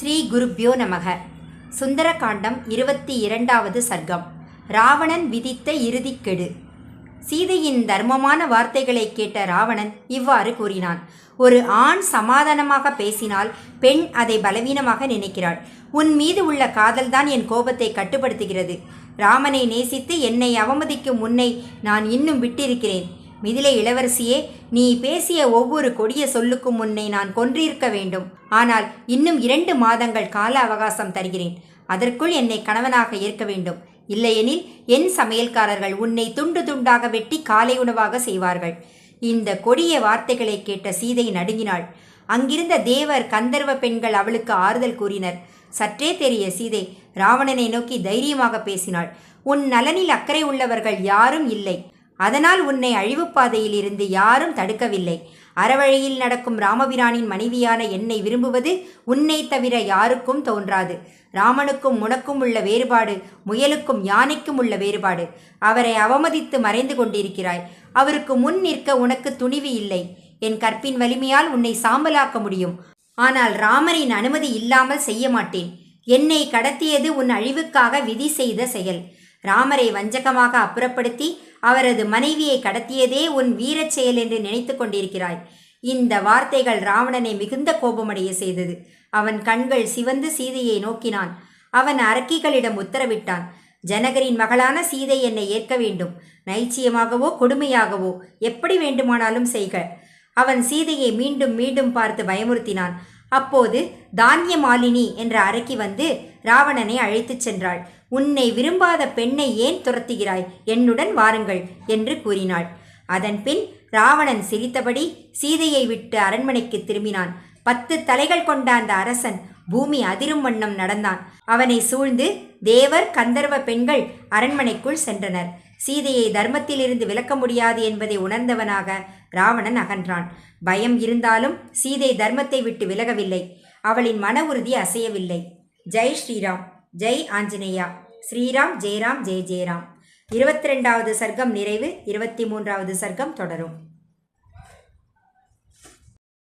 ஸ்ரீ குருப்யோ நமக. சுந்தரகாண்டம் 22வது சர்க்கம். ராவணன் விதித்த இறுதிக்கெடு. சீதையின் தர்மமான வார்த்தைகளை கேட்ட ராவணன் இவ்வாறு கூறினான். ஒரு ஆண் சமாதானமாக பேசினால் பெண் அதை பலவீனமாக நினைக்கிறாள். உன் மீது உள்ள காதல்தான் என் கோபத்தை கட்டுப்படுத்துகிறது. ராமனை நேசித்து என்னை அவமதிக்கும் உன்னை நான் இன்னும் விட்டிருக்கிறேன். மிதிலை இளவரசியே, நீ பேசிய ஒவ்வொரு கொடிய சொல்லுக்கும் உன்னை நான் கொன்றிருக்க வேண்டும். ஆனால் இன்னும் 2 மாதங்கள் கால அவகாசம் தருகிறேன். அதற்குள் என்னை கணவனாக ஏற்க வேண்டும். இல்லையெனில் என் சமையல்காரர்கள் உன்னை துண்டு துண்டாக வெட்டி காலை உணவாக செய்வார்கள். இந்த கொடிய வார்த்தைகளை கேட்ட சீதை நடுங்கினாள். அங்கிருந்த தேவர் கந்தர்வ பெண்கள் அவளுக்கு ஆறுதல் கூறினர். சற்றே தெரிய சீதை ராவணனை நோக்கி தைரியமாக பேசினாள். உன் நலனில் அக்கறை உள்ளவர்கள் யாரும் இல்லை. அதனால் உன்னை அழிவுப்பாதையில் இருந்து யாரும் தடுக்கவில்லை. அறவழியில் நடக்கும் ராமபிரானின் மனைவியான என்னை விரும்புவது உன்னை தவிர யாருக்கும் தோன்றாது. ராமனுக்கும் உனக்கும் உள்ள வேறுபாடு முயலுக்கும் யானைக்கும் உள்ள வேறுபாடு. அவரை அவமதித்து மறைந்து கொண்டிருக்கிறாய். அவருக்கு முன் நிற்க உனக்கு துணிவு இல்லை. என் கற்பின் வலிமையால் உன்னை சாம்பலாக்க முடியும். ஆனால் ராமரின் அனுமதி இல்லாமல் செய்ய மாட்டேன். என்னை கடத்தியது உன் அழிவுக்காக விதி செய்த செயல். ராமரை வஞ்சகமாக அப்புறப்படுத்தி அவரது மனைவியை கடத்தியதே உன் வீரச் செயல் என்று நினைத்து கொண்டிருக்கிறாய். இந்த வார்த்தைகள் ராவணனை மிகுந்த கோபமடைய செய்தது. அவன் கண்கள் சிவந்து சீதையை நோக்கினான். அவன் அரக்கிகளிடம் உத்தரவிட்டான். ஜனகரின் மகளான சீதை என்னை ஏற்க வேண்டும். நைச்சியமாகவோ கொடுமையாகவோ எப்படி வேண்டுமானாலும் செய்க. அவன் சீதையை மீண்டும் மீண்டும் பார்த்து பயமுறுத்தினான். அப்போது தானிய மாலினி என்ற அரக்கி வந்து ராவணனை அழைத்துச் சென்றாள். உன்னை விரும்பாத பெண்ணை ஏன் துரத்துகிறாய்? என்னுடன் வாருங்கள் என்று கூறினாள். அதன்பின் ராவணன் சிரித்தபடி சீதையை விட்டு அரண்மனைக்கு திரும்பினான். 10 தலைகள் கொண்ட அந்த அரசன் பூமி அதிரும் வண்ணம் நடந்தான். அவனை சூழ்ந்து தேவர் கந்தர்வ பெண்கள் அரண்மனைக்குள் சென்றனர். சீதையை தர்மத்திலிருந்து விலக்க முடியாது என்பதை உணர்ந்தவனாக ராவணன் அகன்றான். பயம் இருந்தாலும் சீதை தர்மத்தை விட்டு விலகவில்லை. அவளின் மன உறுதி அசையவில்லை. ஜெய் ஸ்ரீராம், ஜெய் ஆஞ்சநேயா. ஸ்ரீராம் ஜெயராம் ஜெய் ஜெயராம். 22வது சர்க்கம் நிறைவு. 23வது சர்க்கம் தொடரும்.